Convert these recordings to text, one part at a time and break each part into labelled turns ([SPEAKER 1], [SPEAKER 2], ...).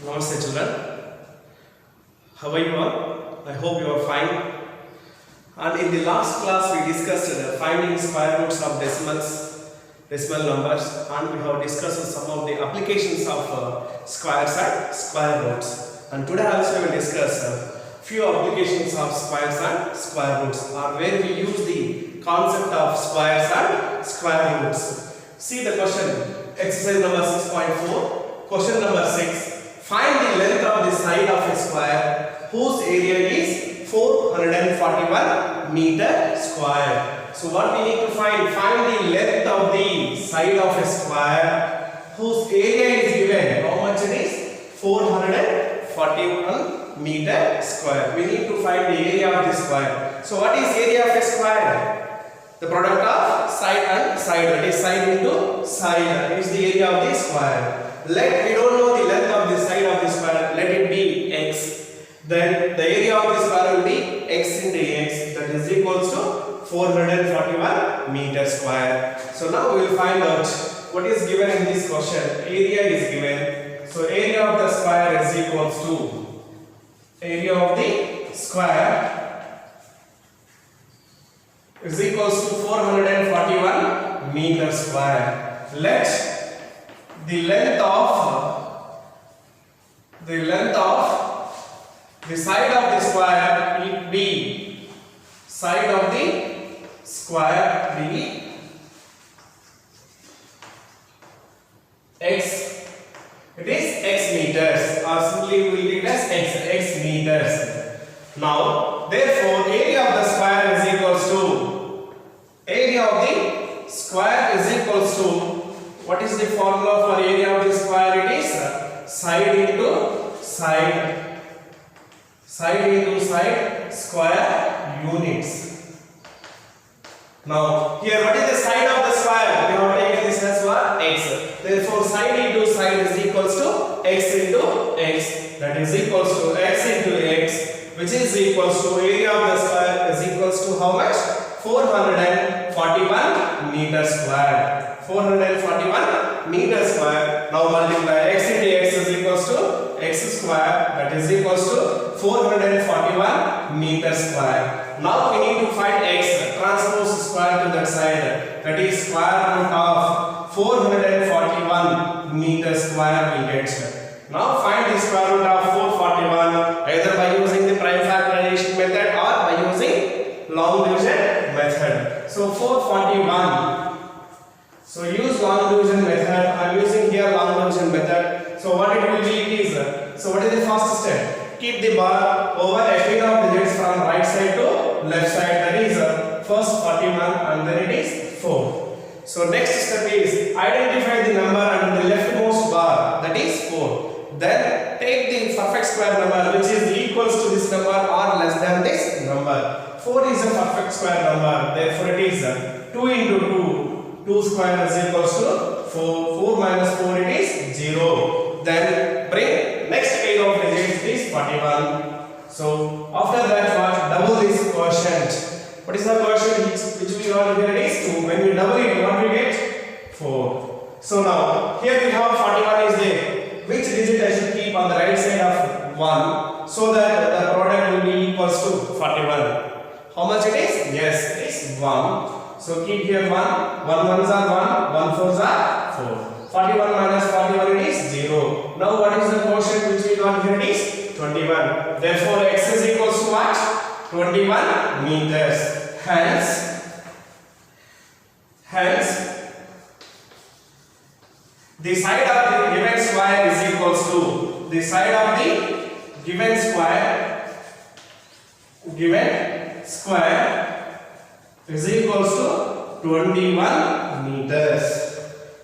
[SPEAKER 1] Namaste children, how are you all? I hope you are fine. And in the last class we discussed finding square roots of decimal numbers, and we have discussed some of the applications of squares and square roots. And today also we will discuss few applications of squares and square roots, or where we use the concept of squares and square roots. See the question, exercise number 6.4, question number 6. Find the length of the side of a square whose area is 441 meter square. So what we need to find the length of the side of a square whose area is given. How much it is? 441 meter square. We need to find the area of the square. So what is area of a square? The product of side and side. That is side into side is the area of the square. We don't know the length of the side of the square. Let it be x. Then the area of the square will be x into x. That is equals to 441 meter square. So now we will find out what is given in this question. Area is given. So area of the square is equals to area of the square is equals to 441 meter square. Let the length of the side of the square it be side of the square be x. It is x meters, or simply we will take it as x meters. Now therefore area of the square is equals to area of the square is equals to, what is the formula for area of the square? It is side into side, square units. Now here what is the side of the square? We have taken this as what? X. Therefore side into side is equals to x into x. That is equals to x into x, which is equals to area of the square is equals to how much? 441 meter square. 441 meter square. Now multiply x into x is equals to x square. That is equals to 441 meter square. Now we need to find x. Transpose square to that side. That is square root of 441 meter square we get. Now find the square root of 441 either by using the prime factorization method or by using long division method. So 441. So use long division method. I am using here long division method. So what it will be is, so what is the first step? Keep the bar over a pair of digits from right side to left side. That is first 41 and then it is 4. So next step is identify the number under the leftmost bar, that is 4. Then take the perfect square number which is equals to this number or less than this number. 4 is a perfect square number. Therefore it is 2 into 2. 2 square is equals to 4. 4 minus 4 it is 0. Then bring next pair of digits is 41. So after that what? Double this quotient. What is the quotient which we want here? It is 2. When we double it, what we get? 4. So now here we have 41 is there. Which digit I should keep on the right side of 1 so that the product will be equals to 41. How much it is? Yes, it is 1. So keep here 1. 1 ones are 1. 1 fours are 4. 41 minus 41 it is 0. Now what is the quotient which we got here? It is 21. Therefore x is equals to what? 21 meters. Hence the side of the given square is equals to the side of the given square is equals to 21 meters.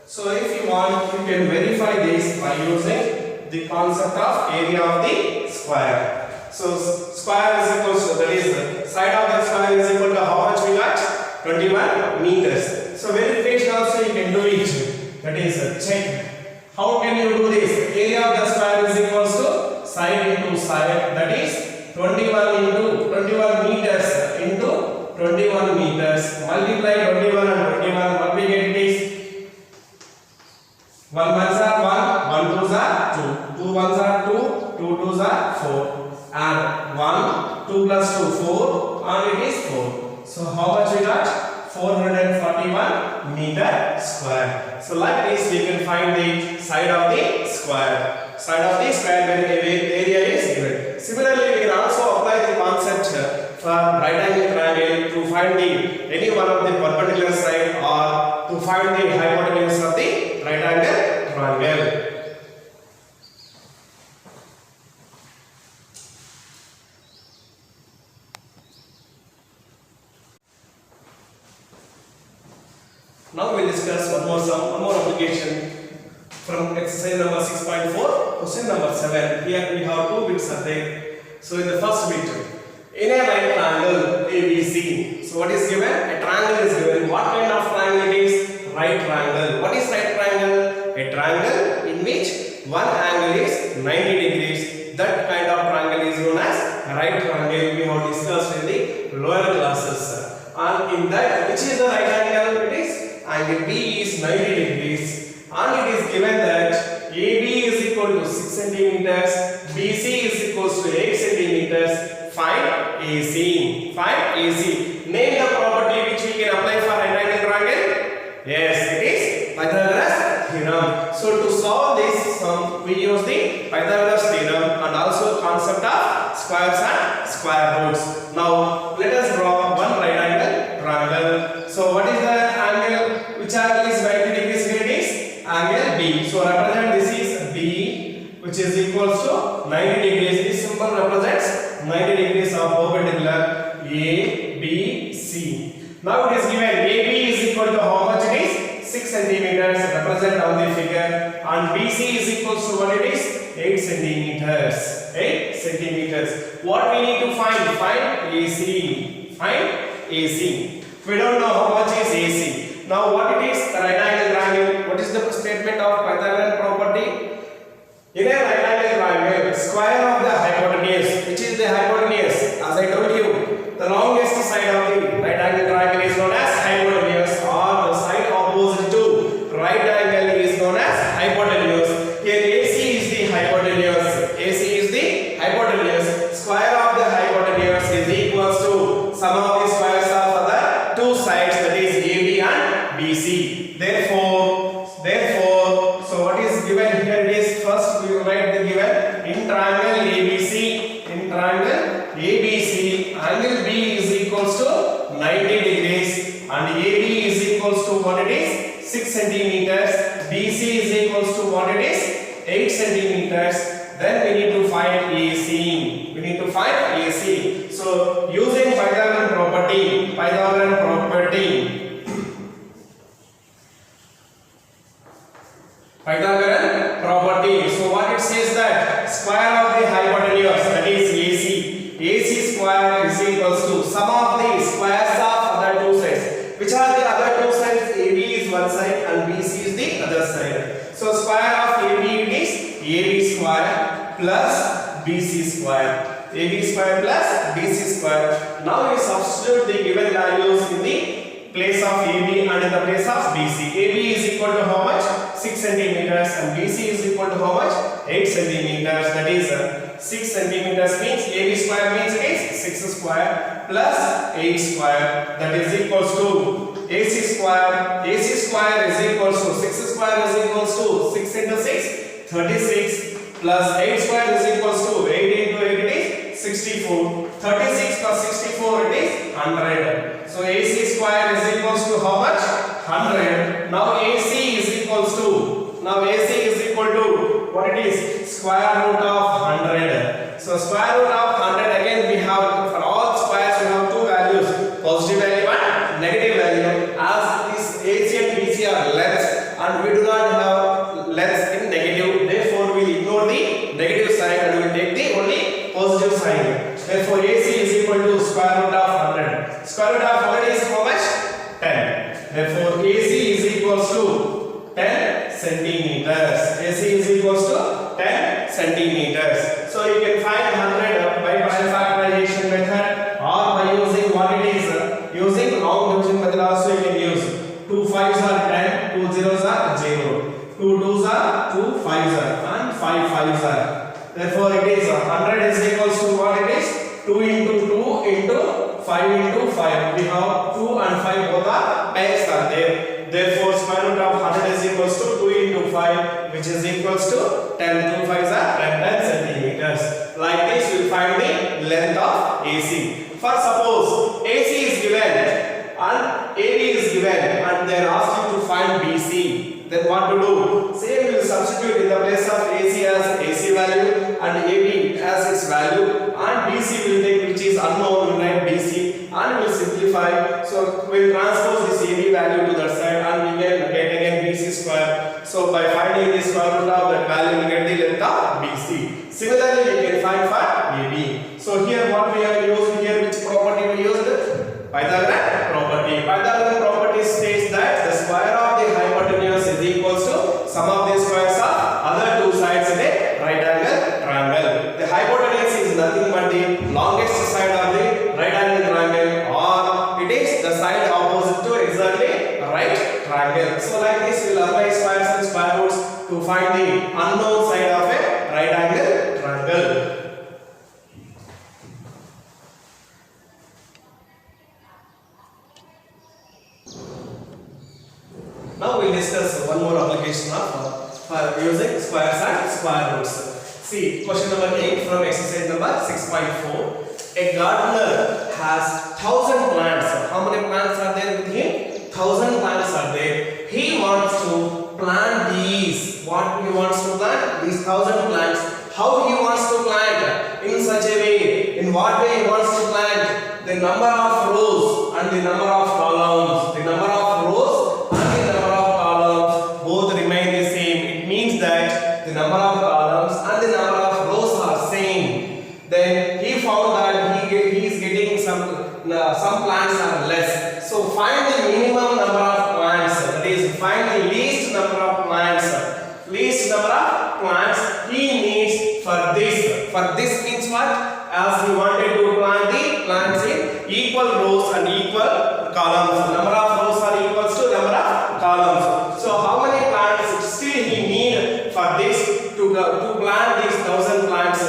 [SPEAKER 1] So if you want, you can verify this by using the concept of area of the square. So square is equals to, that is side of the square is equal to how much we got? 21 meters. So verification also you can do it. That is check. How can you do this? Area of the square is equals to side into side. That is 21 into 21 meters into 21 meters. Multiply 21 and 21. What we get it is 1 ones are 1, 1 twos are 2, 2 ones are 2, 2 2s are 4, and 1, 2 plus 2, 4, and it is 4. So how much we got? 441 meter square. So like this we can find the side of the square. Side of the square when the area is given. Similarly, we can also apply the concept for right angle triangle to find any one of the perpendicular side or to find the hypotenuse of the right angle triangle. Now we will discuss one more application from exercise number 6.4, question number 7. Here we have two bits are there. So in the first bit, in a right triangle ABC. So what is given? A triangle is given. What kind of triangle it is? Right triangle. What is right triangle? A triangle in which one angle is 90 degrees. That kind of triangle is known as right triangle. We have discussed in the lower classes. And in that, which is the right angle? It is angle B is 90 degrees. And it is given that AB is equal to 6 centimeters, BC is equal to 8 centimeters. Find AC. Find AC. Name the property which we can apply for right angle triangle. Yes, it is Pythagoras theorem. So to solve this, we use the Pythagoras theorem and also concept of squares and square roots. Now let us draw one right angle triangle. So what is the angle? Which angle is 90 degrees? Here it is angle B. So represent this is B, which is equals to 90 degrees. This symbol represents 90 degrees of perpendicular A, B, C. Now it is given AB is equal to how much it is? 6 centimeters represent on the figure, and BC is equal to what it is? 8 centimeters. 8 centimeters. What we need to find? Find AC. Find AC. We don't know how much is AC. Now what it is? The right angle triangle. What is the statement of Pythagorean property? In a right angle triangle, square of the hypotenuse, which is the hypotenuse, as I told you, the longest side of the right angle triangle is known as hypotenuse, or the side opposite to right angle is known as hypotenuse. Here AC is the hypotenuse. AC is the hypotenuse. Square of the hypotenuse is equal to sum of the squares of the two sides, that is AB and BC. Therefore, so what is given here is first we will write the given in triangle ABC. In triangle ABC, angle B is equals to 90 degrees and AB is equals to what it is? 6 centimeters. BC is equals to what it is? 8 centimeters. Then we need to find AC. We need to find AC. So using Pythagorean property. Pythagorean property. So what it says that square of the hypotenuse, that is AC. AC square is equals to sum of the squares of other two sides. Which are the other two sides? AB is one side and BC is the other side. So square of AB is AB square plus BC square. AB square plus BC square. Now we substitute the given values in the place of AB and in the place of BC. AB is equal to how much? 6 centimeters and BC is equal to how much? 8 centimeters. That is 6 centimeters means AB square means it is 6 square plus 8 square. That is equals to AC square. AC square is equals to 6 square is equals to 6 into 6, 36 plus 8 square is equals to 8 into 8 it is 64. 36 plus 64 it is 100. So AC square is equals to how much? 100. Now AC is equals to, what it is? Square root of 100. So square root of 100, again we have, for all squares we have two values, positive value and negative value. As this AC and BC are lengths and we do not have lengths in negative, therefore we will ignore the negative sign and we will take the only positive sign. Therefore AC is equal to square root of 100. Square root of 100 is how much? 10. Therefore AC is equals to 10 centimeters. AC is equals to 10 centimeters. So you can find 100 by factorization method or by using what it is, using long division method also you can use. 2 5s are 10, 2 zeros are 0, 2 2s are 2 5s are, and 5 5s are. Therefore it is 100 is equals to what it is? 2 into 2 into 5 into 5. We have 2 and 5 both are pairs are there. Therefore square root of 100 is equals to 2 into 5, which is equals to 10. 2 5s are 10 centimeters. Like this we will find the length of AC. For suppose AC is given and AB is given and they are asked you to find BC. Then what to do? Same we will substitute in the place of AC as AC value and AB as its value, and BC will take which is unknown, we will write BC and we will simplify. So we will transpose this AB value to that side and we will get again BC square. So by finding the square root of that value we get the length of BC. Similarly we can find for AB. So here what we have used here, which property we used? Pythagorean property. Pythagorean property states that the square of the hypotenuse is equals to sum of the squares of other two sides in a right angle triangle. The hypotenuse is nothing but the longest side of the right angle triangle, or it is the side opposite to exactly a right triangle. So like this we will apply squares and square roots to find the unknown side of a right angle triangle. Now we will discuss one more application of using squares and square roots. See question number 8 from exercise number 6.4. A gardener has 1000 plants. How many plants are there with him? 1000 plants are there. He wants to plant these. What he wants to plant? These 1000 plants. How he wants to plant? In such a way. In what way he wants to plant? The number of rows and the number of columns. The number of rows and the number of columns both remain the same. It means that the number of columns and the number of rows are same. Then he found that he is getting some plants are less. So find the minimum number of plants. That is, find the least number of plants. Least number of plants he needs for this. For this means what? As he wanted to plant the plants in equal rows and equal columns. Number of rows are equals to number of columns. So how many plants still he need for this to plant these 1000 plants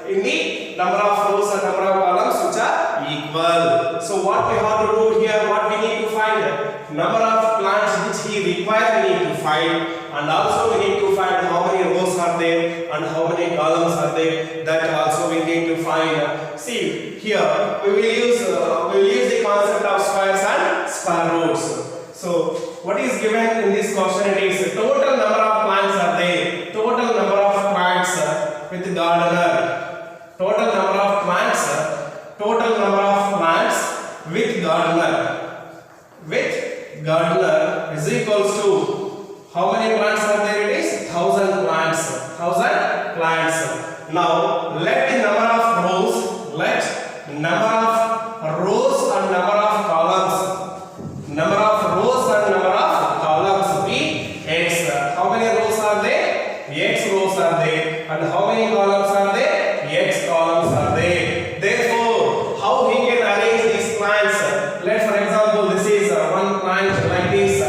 [SPEAKER 1] in the number of rows and number of columns which are equal. So what we have to do here, what we need to find? Number of plants which he requires we need to find, and also we need to find how many rows are there and how many columns are there. That also we need to find. See here we will use the concept of squares and square roots. So what is given in this question? It is total number of plants are there. Total number of plants with gardener. Total number of plants. Total number of plants with gardener. With gardener is equals to how many plants are there? It is 1000 plants. 1000 plants. Now let the number of rows. Let number of rows and number of columns. Number of rows and number of columns be x. How many rows are there? X rows are there. And how many columns are there? X columns are there. Therefore, how he can arrange these plants? Let for example, this is one plant like this.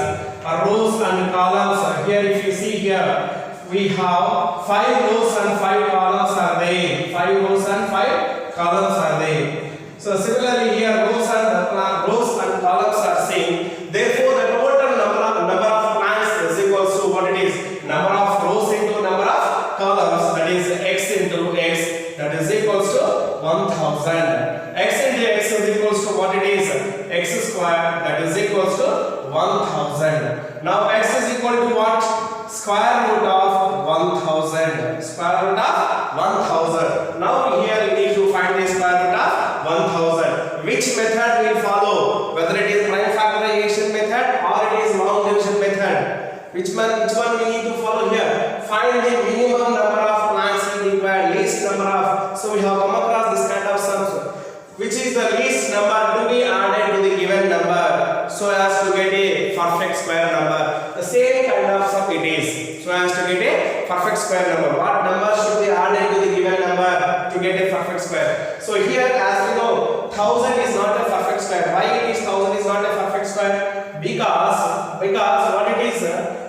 [SPEAKER 1] Rows and columns. Here, if you see here, we have 5 rows and 5 columns are there. 5 rows and 5 columns are there. So similarly here, rows and columns are same. Therefore, the total number of plants is equals to what it is? Number of rows into number of columns. That is x into x. That is equals to 1000. X into x is equals to what it is? X square. That is equals to 1000. Now x is equal to what? Square root of 1000. Square root of 1000. Now here we need to find the square root of 1000. Which method we will follow? Whether it is prime factorization method or it is long division method. Which one we need to follow here? Find the minimum number of plants we require, least number of. So we have come across this kind of sums. Which is the least number to be added to the given number so as to get a perfect square number. The same kind of sum it is. So as to get a perfect square number. What number should be added to the given number to get a perfect square? So here, as we know, 1000 is not a perfect square. Why it is 1000 is not a perfect square? Because what it is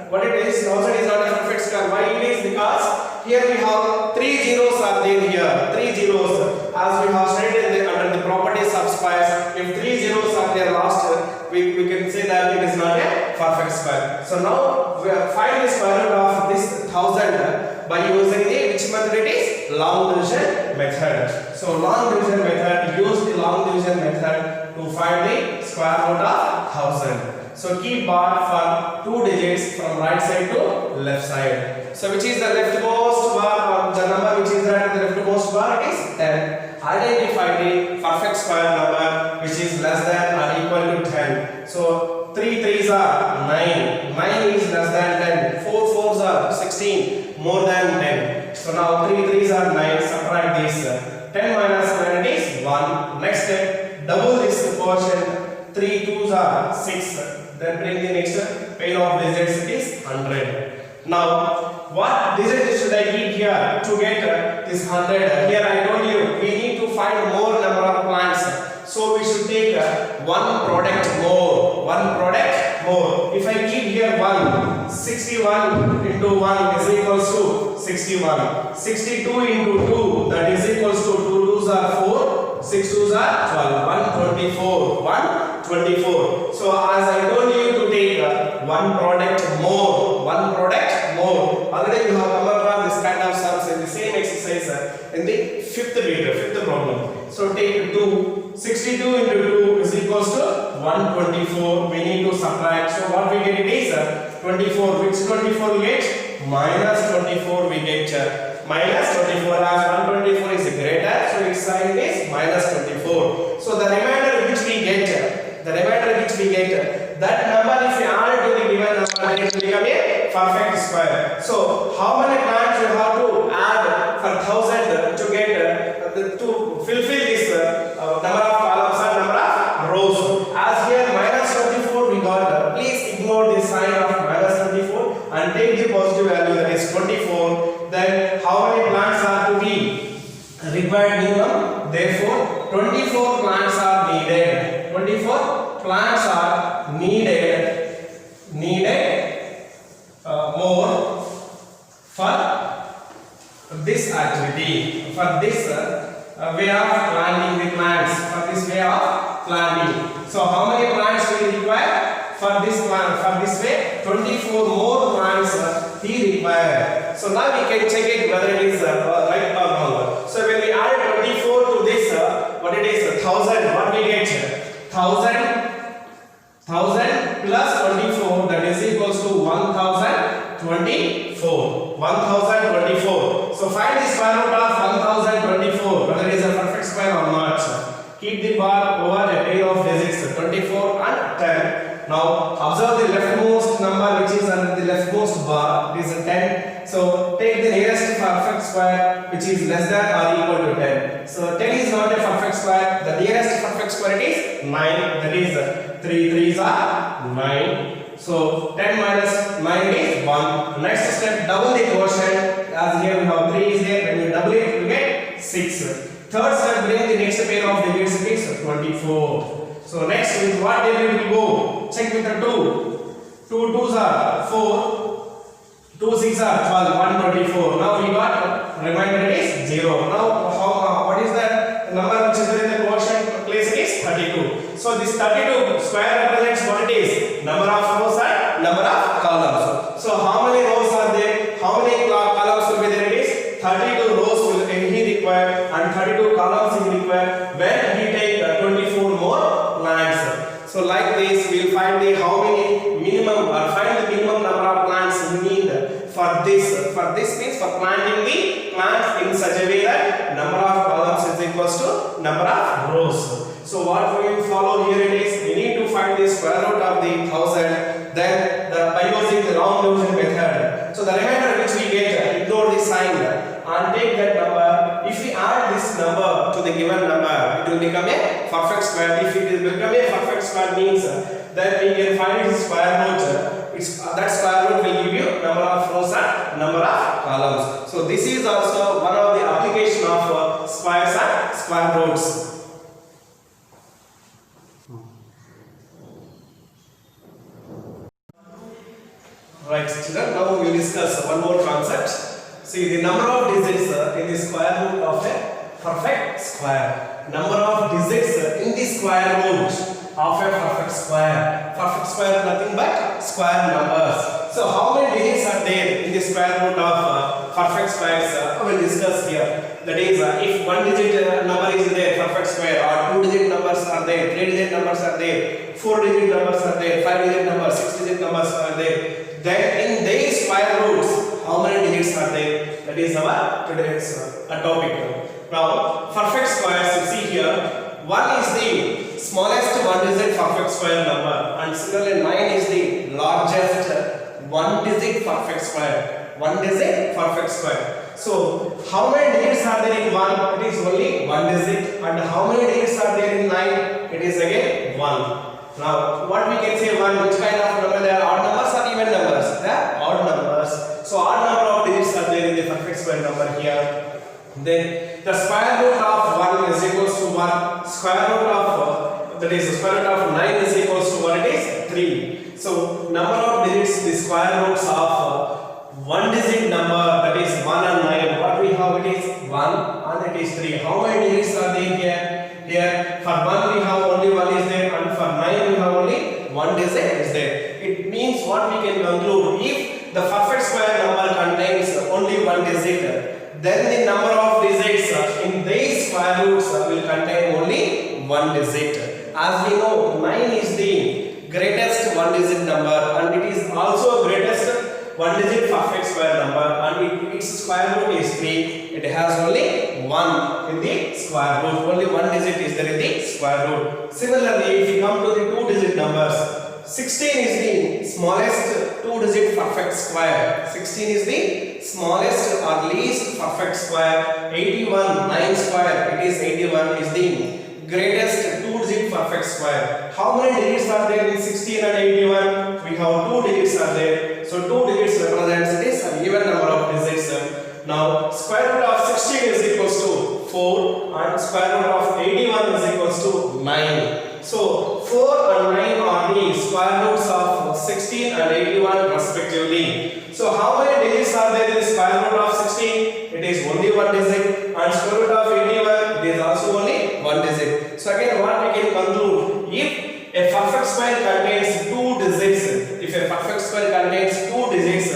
[SPEAKER 1] 1000 is not a perfect square. Why it is? Because Here we have three zeros are there here. Three zeros. As we have studied under the properties of squares, if three zeros are there last, we can say that it is not a perfect square. So now we are find the square root of this 1000 by using the which method it is? Long division method. So long division method, use the long division method to find the square root of 1000. So keep bar for 2 digits from right side to left side. So which is the leftmost bar, the number which is at the leftmost bar is 10. Identify the perfect square number which is less than or equal to 10. So 3 3s are 9. 9 is less than 10. 4 4s are 16. More than 10. So now 3 3s are 9. Subtract this. 10 minus 9 is 1. Next step, double this portion. 3 2s are 6. Then bring the next pair of digits, it is 100. Now, what digit should I keep here to get this 100? Here I told you, we need to find more number of plants. So we should take one product more. One product more. If I keep here 1, 61 into 1 is equals to 61. 62 into 2, that is equals to 2 2s are 4. 6 2s are 12. 124. 124. So as I told you to take one product more. One product more. Already you have come across this kind of sums in the same exercise in the fifth problem. So take 2. 62 into 2 is equals to 124. We need to subtract. So what we get it is 24. Which 24 we get? Minus 24 we get. Minus 24 as 124 is greater. So its sign is minus 24. So the remainder which we get, that number if we add to the given number, then it will become a perfect square. So how many plants you have to add for 1000 to get to fulfill this number of columns and number of rows? As here minus 24 we got, please ignore the sign of minus 24 and take the positive value, that is 24. Then how many plants are to be required minimum? Therefore 24 plants are needed. 24 plants are needed more for this activity, for this way of planting the plants, for this way of planting. So how many plants we require for this plant? For this way 24 more plants he required. So now we can check it whether it is right or wrong. So when we add 24 to this, what it is 1000, what we get? 1000 plus 24, that is equals to 1024. 1024. So find the square root of 1024, whether it is a perfect square or not. Keep the bar over a pair of digits 24 and 10. Now observe the leftmost number which is under the leftmost bar, it is 10. So take the nearest perfect square which is less than or equal to 10. So 10 is not a perfect square. The nearest perfect square it is 9. That is 3 3s are 9. So 10 minus 9 is 1. Next step, double the quotient. As here we have 3 is there. When you double it, you get 6. Third step, bring the next pair of digits, it is 24. So next with what digit will go? Check with the 2. 2 2s are 4. 2 6s are 12. 124. Now we got remainder is 0. Now what is that number which is there in the quotient place? It is 32. So this 32 square represents what it is? Number of rows and number of columns. So how many rows are there? How many columns will be there? It is 32 rows will he require and 32 columns he require when he take 24 more plants. So like this we will find the how many minimum or find the minimum number of plants we need for this. For this means for planting the plants in such a way that number of columns is equals to number of rows. So what we will follow here it is, we need to find the square root of the 1000, then by using the long division method. So the remainder which we get, ignore the sign and take that number. If we add this number to the given number, it will become a perfect square. If it will become a perfect square means that we can find its square root. That square root will give you number of rows and number of columns. So this is also one of the application of squares and square roots. Right, children, now we will discuss one more concept. See the number of digits in the square root of a perfect square. Number of digits in the square root of a perfect square. Perfect square nothing but square numbers. So how many digits are there in the square root of perfect squares? We will discuss here. That is, if one digit number is there, perfect square, or two digit numbers are there, three digit numbers are there, four digit numbers are there, five digit numbers, six digit numbers are there, then in these square roots, how many digits are there? That is our today's topic. Now, perfect squares, you see here, 1 is the smallest one digit perfect square number, and similarly 9 is the largest one digit perfect square. One digit perfect square. So, how many digits are there in 1? It is only one digit. And how many digits are there in 9? It is again 1. Now, what we can say 1, which kind of number? They are odd numbers or even numbers? They are odd numbers. So, odd number of digits are there in the perfect square number here. Then, the square root of 1 is equals to 1. Square root of, that is, the square root of 9 is equals to what? It is 3. So, number of digits, the square roots of one digit number, that is 1 and 9. What we have? It is 1 and it is 3. How many digits are there here? Here, for 1 we have only 1 is there, and for 9 we have only 1 digit is there. It means what we can conclude, if the perfect square number contains only 1 digit, then the number of digits in these square roots will contain only 1 digit. As we know, 9 is the greatest 1 digit number, and it is also greatest 1 digit perfect square number, and its square root is 3. It has only 1 in the square root. Only 1 digit is there in the square root. Similarly, if you come to the 2 digit numbers, 16 is the smallest 2 digit perfect square. 16 is the smallest or least perfect square. 81, 9 square, it is 81 is the greatest 2 digit perfect square. How many digits are there in 16 and 81? We have 2 digits are there. So 2 digits represents this an even number of digits. Now square root of 16 is equals to 4 and square root of 81 is equals to 9. So 4 and 9 are the square roots of 16 and 81 respectively. So how many digits are there in the square root of 16? It is only 1 digit, and square root of 81 it is also only 1 digit. So again, what we can conclude, if a perfect square contains 2 digits, if a perfect square contains 2 digits,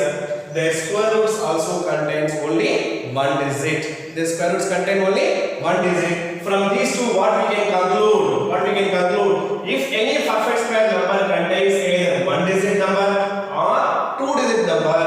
[SPEAKER 1] their square roots also contains only 1 digit. The square roots contain only 1 digit. From these two, what we can conclude? What we can conclude? If any perfect square number contains either 1 digit number or 2 digit number,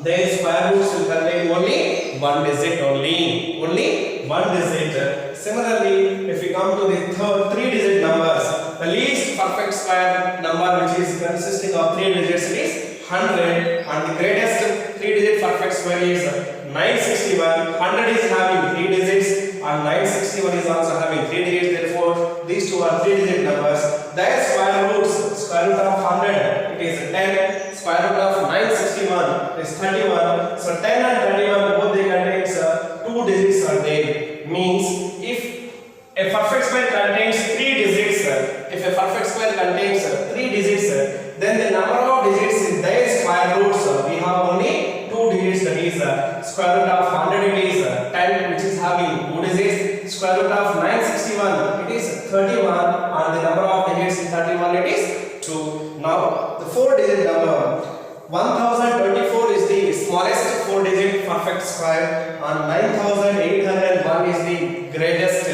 [SPEAKER 1] their square roots will contain only 1 digit only. Only 1 digit. Similarly, if we come to the 3 digit numbers, the least perfect square number which is consisting of 3 digits is 100, and the greatest 3 digit perfect square is 961. 100 is having 3 digits and 961 is also having 3 digits. Therefore, these two are 3 digit numbers. Their square roots, square root of 100 it is 10, square root of 961 is 31. So 10 and 31 both they contains 2 digits are there. Means if a perfect square contains 3 digits, if a perfect square contains 3 digits, then the number of digits in their square roots, we have only 2 digits, that is square root of 100 it is 10 which is having 2 digits, square root of 961 it is 31, and the number of digits in 31 it is 2. Now the 4 digit number 1024 is the smallest 4 digit perfect square, and 9801 is the greatest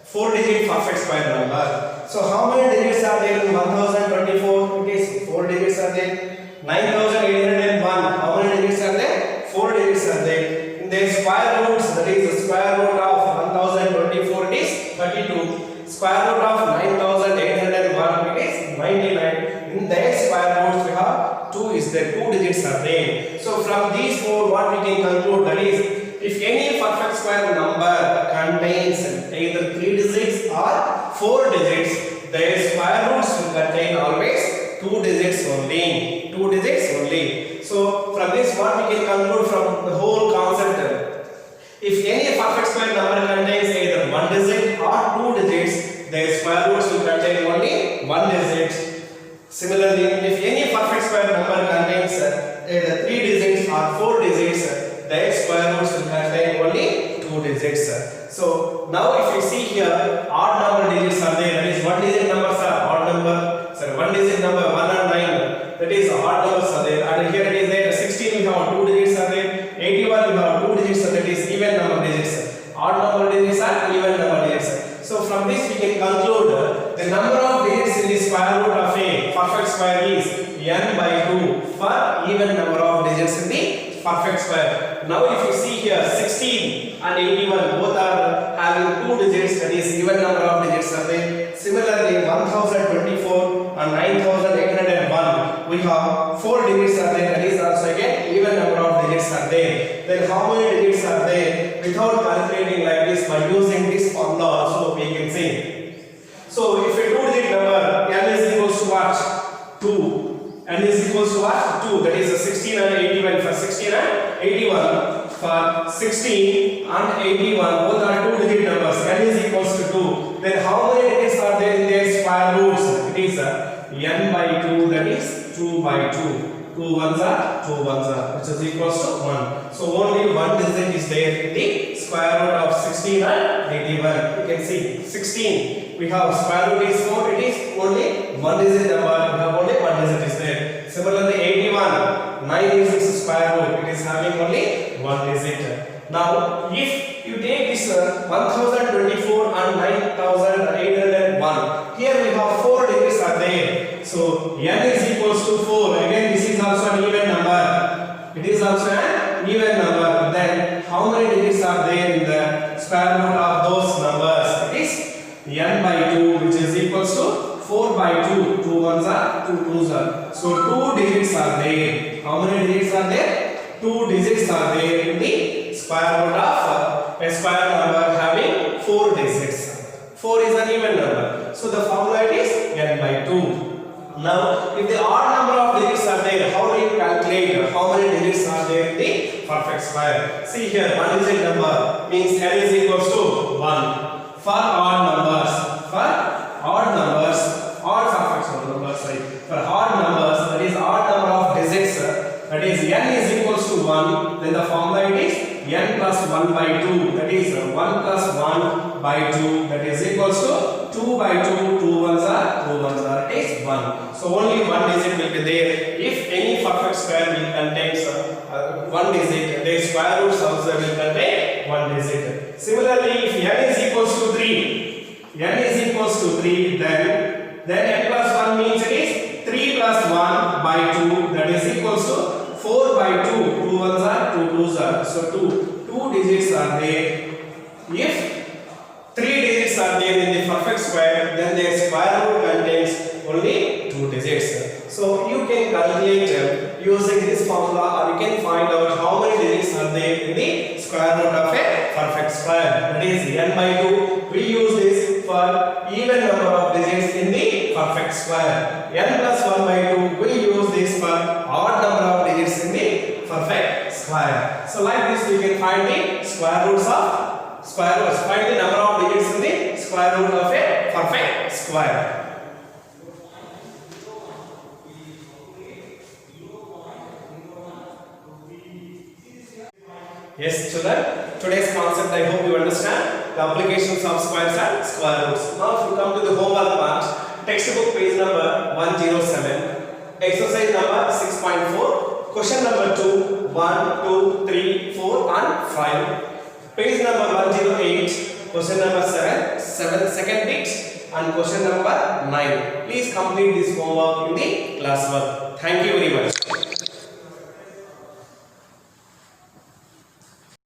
[SPEAKER 1] 4 digit perfect square number. So how many digits are there in 1024? It is 4 digits are there. 9801, how many digits are there? 4 digits are there. In the square roots, that is the square root of 1024 it is 32. Square root of 9801 it is 99. In their square roots we have 2 is there, 2 digits are there. So from these 4 what we can conclude, that is, if any perfect square number contains either 3 digits or 4 digits, their square roots will contain always 2 digits only. 2 digits only. So from this what we can conclude from the whole concept, if any perfect square number contains either 1 digit or 2 digits, their square roots will contain only 1 digit. Similarly, if any perfect square number contains either 3 digits or 4 digits, the x square roots will contain only 2 digits. So now if you see here, odd number digits are there. That is one digit numbers are odd number. Sorry, one digit number 1 and 9. That is odd numbers are there. And here it is there. 16 we have 2 digits are there. 81 we have 2 digits. So that is even number digits. Odd number digits are even number digits. So from this we can conclude the number of digits in the square root of a perfect square is n by 2 for even number of digits in the perfect square. Now if you see here 16 and 81 both are having 2 digits, that is even number of digits are there. Similarly 1024 and 9801 we have 4 digits are there, that is also again even number of digits are there. Then how many digits are there without calculating like this by using this formula also we can see. So if a 2-digit number n is equals to what? 2. N is equals to what? 2. That is 16 and 81 for 16 and 81. For 16 and 81 both are 2-digit numbers. N is equals to 2. Then how many digits are there in their square roots? It is n by 2, that is 2 by 2. 2 ones are 2 ones are, which is equals to 1. So only one digit is there in the square root of 16 and 81. You can see 16. We have square root is 4. It is only one digit number. We have only one digit is there. Similarly 81. 9 is its square root. It is having only one digit. Now if you take this 1024 and 9801. Here we have 4 digits are there. So n is equals to 4. Again this is also an even number. It is also an even number. Then how many digits are there in the square root of those numbers? It is n by 2, which is equals to 4 by 2. 2 ones are 2 twos are. So 2 digits are there. How many digits are there? 2 digits are there in the square root of a square number having 4 digits. 4 is an even number. So the formula is n by 2. Now, if the odd number of digits are there, how do you calculate how many digits are there in the perfect square? See here, one digit number means n is equals to 1. For odd numbers, odd perfect numbers, for odd numbers, that is odd number of digits, that is n is equals to 1, then the formula it is n plus 1 by 2, that is 1 plus 1 by 2, that is equals to 2 by 2, 2 ones are, it is 1. So only one digit will be there. If any perfect square will contain one digit, their square roots also will contain one digit. Similarly, if n is equals to 3, then n plus 1 means it is 3 plus 1 by 2, that is equals to 4 by 2. 2 ones are, 2 twos are. So 2 digits are there. If 3 digits are there in the perfect square, then their square root contains only 2 digits. So you can calculate using this formula, or you can find out how many digits are there in the square root of a perfect square. That is n by 2. We use this for even number of digits in the perfect square. N plus 1 by 2. We use this for odd number of digits in the perfect square. So like this we can find the square roots of square roots. Find the number of digits in the square root of a perfect square. Yes children, today's concept I hope you understand the applications of squares and square roots. Now if you come to the homework part, textbook page number 107, exercise number 6.4, question number 2, 1, 2, 3, 4 and 5. Page number 108, question number 7, second bit and question number 9. Please complete this homework in the classwork. Thank you very much.